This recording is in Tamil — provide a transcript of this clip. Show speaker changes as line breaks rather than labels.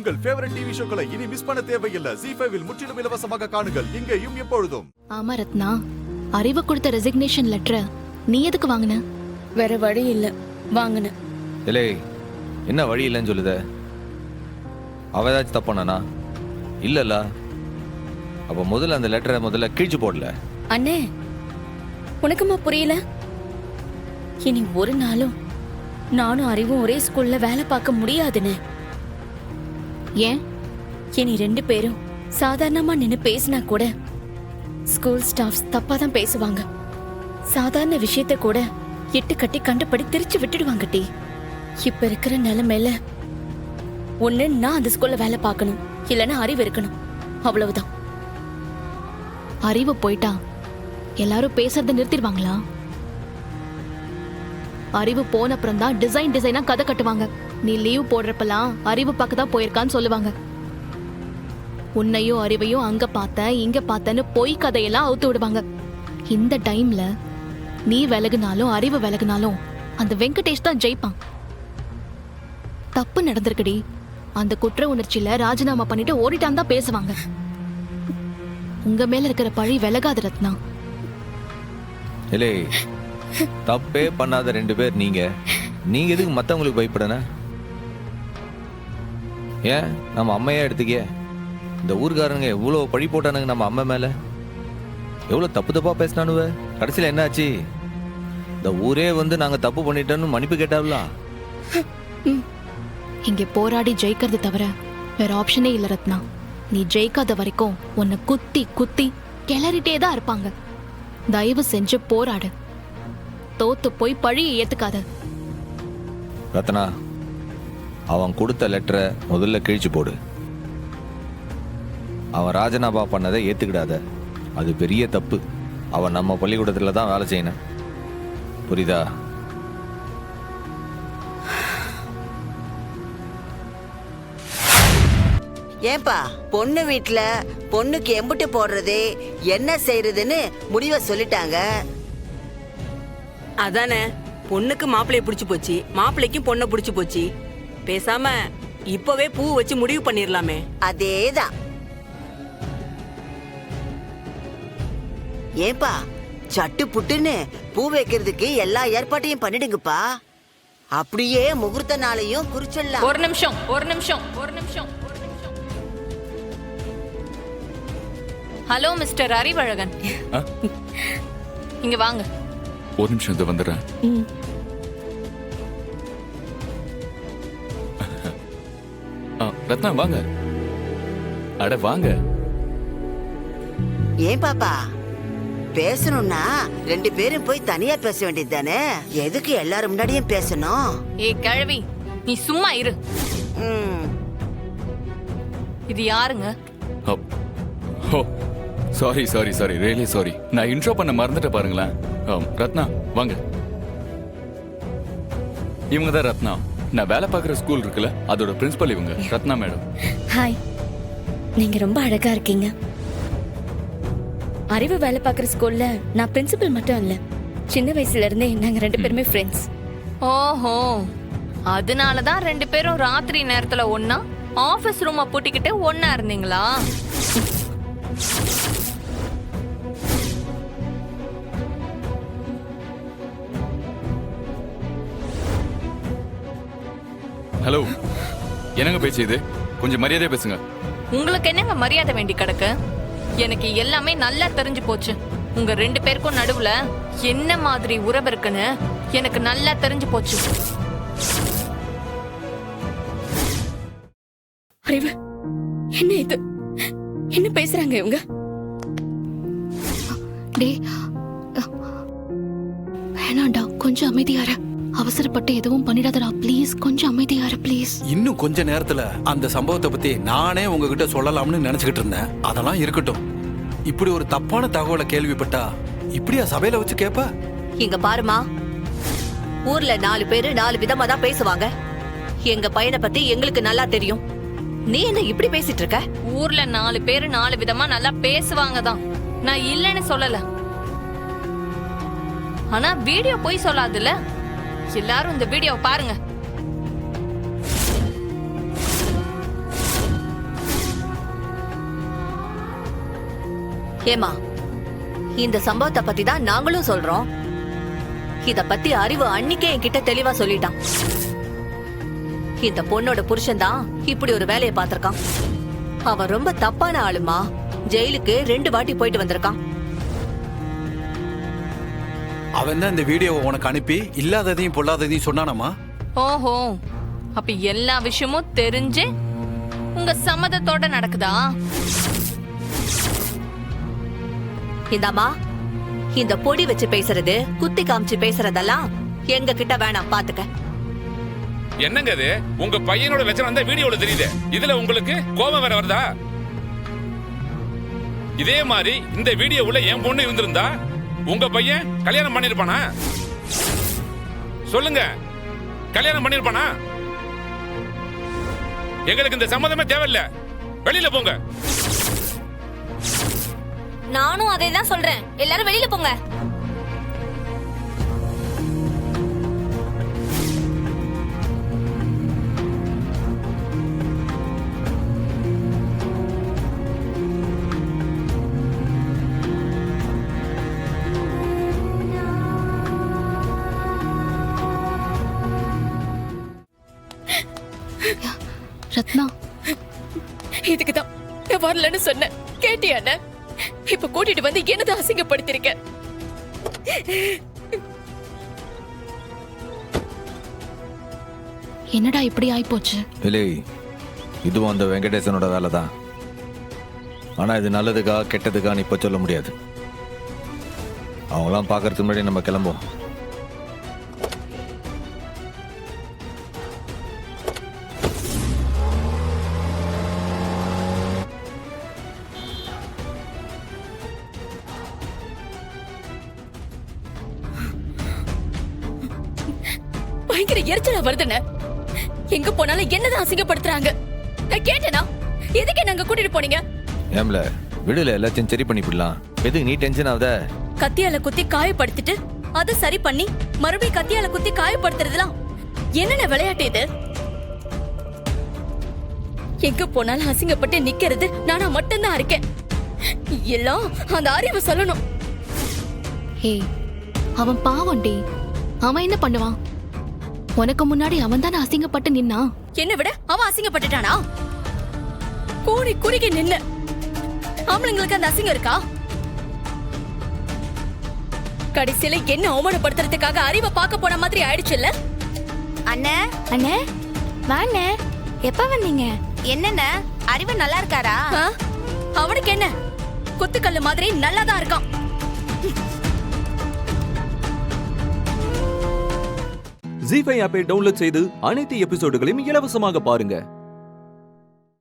உங்கள் ஃபேவரட் டிவி ஷோக்களை இனி மிஸ் பண்ண தேவையில்லை. ZEE5 இல் முற்றிலும் இலவசமாக காணுங்கள். இங்கேயும் எப்பொழுதும்.
ஆமா ரத்னா, அறிவு கொடுத்த ரெசிக்னேஷன் லெட்டர் நீ எதுக்கு வாங்கின?
வேற வழி இல்ல, வாங்கின.
இல்லை, என்ன வழி இல்லைன்னு சொல்லுத? அவ ஏதாச்சும் தப்பானா? இல்லல்ல. அப்ப முதல்ல அந்த லெட்டரை முதல்ல கிழிச்சு போடல.
அண்ணே, உனக்குமா புரியல? இனி ஒரு நாளும் நானும் அறிவும் ஒரே ஸ்கூல்ல வேலை பார்க்க முடியாதுன்னு.
ஏன்?
இனி 2 பேரும் சாதாரணமா நின்னு பேசினா கூட ஸ்கூல் ஸ்டாஃப்ஸ் தப்பா தான் பேசுவாங்க. சாதாரண விஷயத்த கூட இட்டு கட்டி கண்டுபடி திரிச்சு விட்டுடுவாங்க. டி இப்ப இருக்கிற நிலைமையில ஒண்ணு நான் அந்த ஸ்கூல்ல வேலை பார்க்கணும், இல்லைன்னா அறிவு இருக்கணும். அவ்வளவுதான்.
அறிவு போயிட்டா எல்லாரும் பேசுறத நிறுத்திடுவாங்களா? அறிவு போன அப்புறம் தான் டிசைனா கதை கட்டுவாங்க. நீ லீவ் போடுறப்பெல்லாம் அறிவு பார்க்க தான் போயிருக்கான்னு சொல்லுவாங்க. உன்னையும் அறிவையும் அங்க பார்த்த இங்க பார்த்தன்னு பொய் கதையெல்லாம் அவுத்து விடுவாங்க. இந்த டைம்ல நீ விலகுனாலும் அறிவு விலகுனாலும் அந்த வெங்கடேஷ் தான் ஜெயிப்பான். தப்பு நடந்திருக்குடி. அந்த குற்ற உணர்ச்சியில ராஜினாமா பண்ணிட்டு ஓடிட்டான் தான் பேசுவாங்க. உங்க மேல இருக்கிற பழி விலகாது ரத்னா.
இல்லை, தப்பே பண்ணாத 2 பேர் நீங்க எதுக்கு மத்தவங்களுக்கு பயப்படன? ஏன் நம்ம அம்மையா எடுத்துக்க. இந்த ஊர்காரங்க எவ்வளவு பழி போட்டானுங்க நம்ம அம்மா மேல. எவ்வளவு தப்பு தப்பா பேசினானுவ. கடைசியில என்ன ஆச்சு? இந்த ஊரே வந்து நாங்க தப்பு பண்ணிட்டோன்னு மன்னிப்பு கேட்டாவளா?
இங்க போராடி ஜெயிக்கிறது தவிர வேற ஆப்ஷனே இல்ல ரத்னா. நீ ஜெயிக்காத வரைக்கும் உன்னை குத்தி குத்தி கிளறிட்டே தான் இருப்பாங்க. தயவு செஞ்சு போராடு. தோத்து போய் பழியை ஏத்துக்காத.
ரத்னா, அவன் கொடுத்த லெட்டரை முதல்ல கிழிச்சு போடு. அவன் ராஜினாமா பண்ணதை ஏத்துக்கிடாத. அது பெரிய தப்பு. அவன் நம்ம பள்ளிக்கூடத்துல தான் வேலை செய்யணும். புரியுதா?
ஏன்பா பொண்ணு வீட்டுல பொண்ணுக்கு எம்புட்டு போடுறது என்ன செய்யறதுன்னு முடிவை சொல்லிட்டாங்க.
அதானே, பொண்ணுக்கு மாப்பிள்ளைய பிடிச்சு போச்சு, மாப்பிள்ளைக்கும் பொண்ணை பிடிச்சு போச்சு. பேசாம இப்பவே பூ வச்சு முடிவு பண்ணிரலாமே.
அதேதான். ஏன்பா சட்டு புட்டுன்னு பூ வைக்கிறதுக்கு எல்லா ஏற்பாட்டையும் பண்ணிடுங்கப்பா. அப்படியே முகூர்த்த நாளையும் குறிச்சிடலாம்.
ஒரு நிமிஷம். ஹலோ மிஸ்டர் அறிவழகன், இங்க வாங்க.
ஒரு நிமிஷம் இதை வந்துடுறேன். ரத்னா வாங்க. அட வாங்க.
ஏன் பாப்பா பேசணும்னா 2 பேரும் போய் தனியா பேச வேண்டியது தானே? எதுக்கு எல்லாரும் முன்னாடியும் பேசணும்?
ஏய் கிழவி, நீ சும்மா இரு. இது யாருங்க?
Sorry really sorry. நான் இன்ட்ரோ பண்ண மறந்துட்டேன் பாருங்களேன். ரத்னா வாங்க. இவங்க தான் ரத்னா. நான் வேலை பார்க்குற ஸ்கூல் இருக்குல்ல, அதோட பிரின்சிபல் இவங்க, ரத்னா மேடம்.
ஹாய். நீங்க ரொம்ப அழகா இருக்கீங்க. அறிவு வேலை பார்க்குற ஸ்கூல்ல நான் பிரின்சிபல் மட்டும் இல்ல, சின்ன வயசுல இருந்தே நாங்க 2 பேருமே ஃப்ரெண்ட்ஸ். ஓஹோ, அதனாலதான் 2 பேரும் ராத்திரி நேரத்துல ஒன்னா ஆபீஸ் ரூமை பூட்டிக்கிட்டு ஒன்னா இருந்தீங்களா?
ஹலோ, என்னங்க பேச்சு இது? கொஞ்சம் மரியாதையா பேசுங்க.
உங்களுக்கு என்னங்க மரியாதை வேண்டி கிடக்கு? எனக்கு எல்லாமே நல்லா தெரிஞ்சு போச்சு. உங்க 2 பேருக்கும் நடுவுல என்ன மாதிரி உறவு இருக்குன்னு எனக்கு நல்லா தெரிஞ்சு போச்சு. அறிவு, என்ன இது? என்ன பேசுறாங்க இவங்க?
வேணாண்டா, கொஞ்சம் அமைதியார. அவசரப்பட்டு எதுவும் பண்ணிடாதடா ப்ளீஸ். கொஞ்சம் அமைதியார ப்ளீஸ்.
இன்னும் கொஞ்ச நேரத்துல அந்த சம்பவத்தை பத்தி நானே உங்ககிட்ட சொல்லலாம்னு நினைச்சுக்கிட்டு இருந்தேன். அதெல்லாம் இருக்கட்டும். இப்படி ஒரு தப்பான தகவலை கேள்விப்பட்டா இப்படியா சபையில வச்சு கேப்ப?
இங்க பாருமா, ஊர்ல 4 பேரு 4 விதமா தான் பேசுவாங்க. எங்க பையனை பத்தி எங்களுக்கு நல்லா தெரியும். நீ என்ன இப்படி பேசிட்டு இருக்க?
ஊர்ல 4 பேரு 4 விதமா நல்லா பேசுவாங்க தான், நான் இல்லைன்னு சொல்லல. ஆனா வீடியோ போய் சொல்லாதுல்ல. எல்லாரும் இந்த வீடியோ பாருங்க.
ஏமா, இந்த சம்பவத்தை பத்தி தான் நாங்களும் சொல்றோம். இத பத்தி அறிவு அன்னிக்கே என்கிட்ட தெளிவா சொல்லிட்டான். இந்த பொண்ணோட புருஷன் தான் இப்படி ஒரு வேலையை பார்த்திருக்கான். அவன் ரொம்ப தப்பான ஆளுமா. ஜெயிலுக்கு 2 வாட்டி போயிட்டு வந்திருக்கான்.
அவன் தான் இந்த வீடியோவை உனக்கு அனுப்பி இல்லாததையும் பொல்லாததையும் சொன்னானாமா?
ஓஹோ, அப்ப எல்லா விஷயமும் தெரிஞ்சு உங்க சம்மதத்தோட நடக்குதா?
இந்தாமா, இந்த பொடி வச்சு பேசுறது, குத்தி காமிச்சு பேசுறதெல்லாம் எங்க கிட்ட வேணாம், பாத்துக்க.
என்னங்க அது? உங்க பையனோட லட்சணம் அந்த வீடியோல தெரியுது. இதுல உங்களுக்கு கோபம் வேற வருதா? இதே மாதிரி இந்த வீடியோவுல என் பொண்ணு இருந்திருந்தா உங்க பையன் கல்யாணம் பண்ணிருப்பானா? சொல்லுங்க, கல்யாணம் பண்ணிருப்பானா? எங்களுக்கு இந்த சம்மதமே தேவையில்ல. வெளியில போங்க.
நானும் அதே தான் சொல்றேன். எல்லாரும் வெளியில போங்க.
ரத்னா,
இதுக்குதான் நான் வரலன்னு சொன்னேன். கேட்டியாண்ண? இப்ப கூட்டிட்டு வந்து என்னதான் அசிங்கப்படுத்திருக்க.
என்னடா இப்படி ஆயிப்போச்சு?
இல்லை, இதுவும் அந்த வெங்கடேசனோட வேலை தான். ஆனா இது நல்லதுக்கா கெட்டதுக்கான்னு இப்ப சொல்ல முடியாது. அவங்களாம் பார்க்கறதுக்கு முன்னாடி நம்ம கிளம்புவோம்.
பயங்கர எரிச்சலா வருதுன்னு. எங்க போனாலும் என்னதான் அசிங்கப்படுத்துறாங்க. நான் கேட்டேனா? எதுக்கு நாங்க கூட்டிட்டு போனீங்க?
ஏம்ல, விடுல, எல்லாத்தையும் சரி பண்ணிவிடலாம். எதுக்கு நீ டென்ஷன் ஆகுத?
கத்தியால குத்தி காயப்படுத்திட்டு அதை சரி பண்ணி மறுபடியும் கத்தியால குத்தி காயப்படுத்துறதுலாம் என்னென்ன விளையாட்டு இது? எங்க போனாலும் அசிங்கப்பட்டு நிக்கிறது நானா மட்டும்தான் இருக்கேன். எல்லாம் அந்த அறிவு சொல்லணும்.
ஏய், அவன் பாவம்டி. அவன் என்ன பண்ணுவான்? உனக்கு முன்னாடி அவன் தானே அசிங்கப்பட்டு நின்னா.
என்ன விட அவன் அசிங்கப்பட்டுட்டானா? கூடி குறுகி நின்னு ஆம்பளைங்களுக்கு அந்த அசிங்கம் இருக்கா? கடைசியில என்ன அவமானப்படுத்துறதுக்காக அறிவை பார்க்க போன மாதிரி ஆயிடுச்சுல்ல?
அண்ணே, அண்ணே வாண்ணே, எப்ப வந்தீங்க? என்னண்ணே, அறிவு நல்லா இருக்காரா?
அவனுக்கு என்ன, குத்துக்கல்லு மாதிரி நல்லாதான் இருக்கான்.
ஜீ5 ஆப்பை டவுன்லோட் செய்து அனைத்து எபிசோடுகளையும் இலவசமாக பாருங்க.